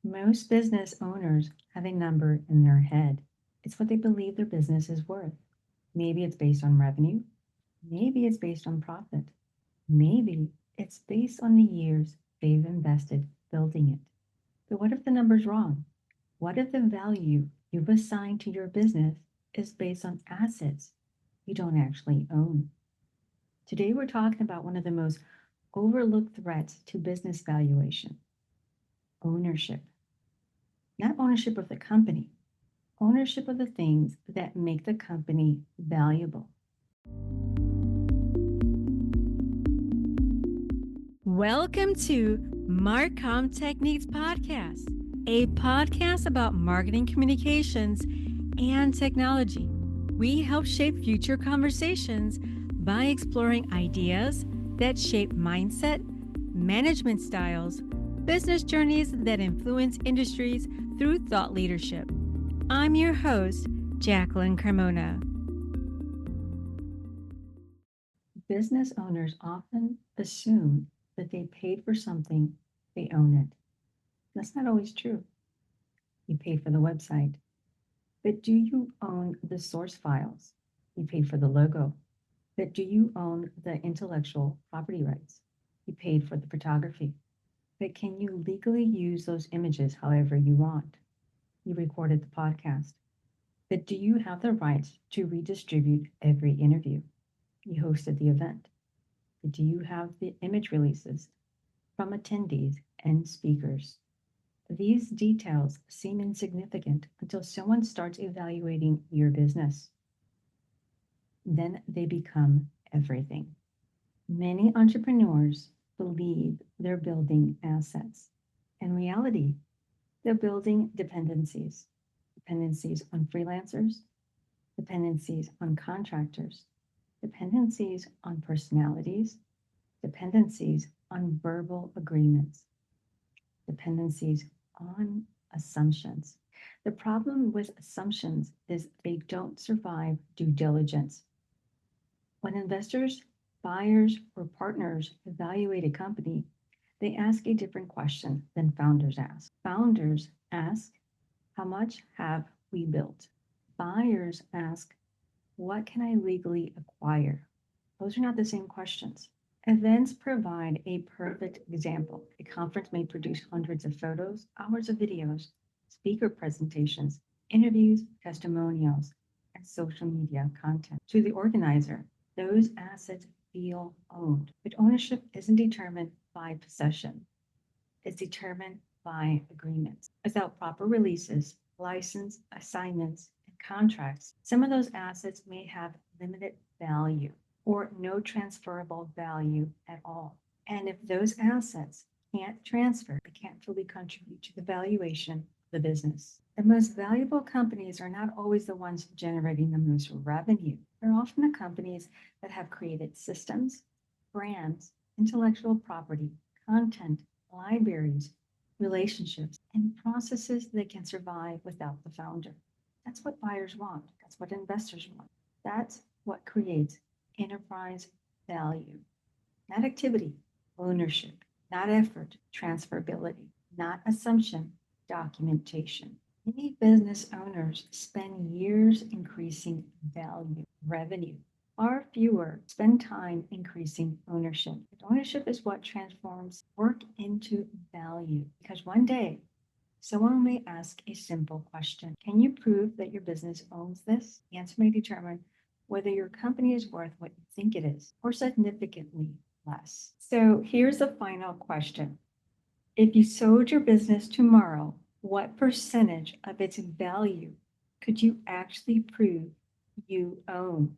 Most business owners have a number in their head. It's what they believe their business is worth. Maybe it's based on revenue. Maybe it's based on profit. Maybe it's based on the years they've invested building it. But what if the number's wrong? What if the value you've assigned to your business is based on assets you don't actually own? Today, we're talking about one of the most overlooked threats to business valuation: ownership. Not ownership of the company, ownership of the things that make the company valuable. Welcome to MarComTech-niques Podcast, a podcast about marketing communications and technology. We help shape future conversations by exploring ideas that shape mindset, management styles, business journeys that influence industries through thought leadership. I'm your host, 𝐷𝐤𝐿𝐼𝐻. Business owners often assume that they paid for something, they own it. That's not always true. You paid for the website, but do you own the source files? You paid for the logo, but do you own the intellectual property rights? You paid for the photography, but can you legally use those images however you want? You recorded the podcast, but do you have the rights to redistribute every interview? You hosted the event, but do you have the image releases from attendees and speakers? These details seem insignificant until someone starts evaluating your business. Then they become everything. Many entrepreneurs believe they're building assets. In reality, they're building dependencies on freelancers, dependencies on contractors, dependencies on personalities, dependencies on verbal agreements, dependencies on assumptions. The problem with assumptions is they don't survive due diligence. When investors, buyers, or partners evaluate a company, they ask a different question than founders ask. Founders ask, how much have we built? Buyers ask, what can I legally acquire? Those are not the same questions. Events provide a perfect example. A conference may produce hundreds of photos, hours of videos, speaker presentations, interviews, testimonials, and social media content. To the organizer, those assets feel owned. But ownership isn't determined by possession. It's determined by agreements. Without proper releases, license, assignments, and contracts, some of those assets may have limited value or no transferable value at all. And if those assets can't transfer, they can't fully contribute to the valuation of the business. The most valuable companies are not always the ones generating the most revenue. They're often the companies that have created systems, brands, intellectual property, content, libraries, relationships, and processes that can survive without the founder. That's what buyers want. That's what investors want. That's what creates enterprise value. Not activity, ownership. Not effort, transferability. Not assumption, documentation. Many business owners spend years increasing value, revenue. Far fewer spend time increasing ownership. But ownership is what transforms work into value. Because one day, someone may ask a simple question. Can you prove that your business owns this? The answer may determine whether your company is worth what you think it is, or significantly less. So here's the final question. If you sold your business tomorrow, what percentage of its value could you actually prove you own?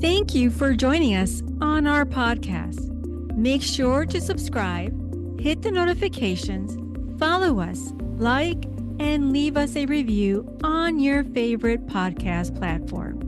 Thank you for joining us on our podcast. Make sure to subscribe, hit the notifications, follow us, like, and leave us a review on your favorite podcast platform.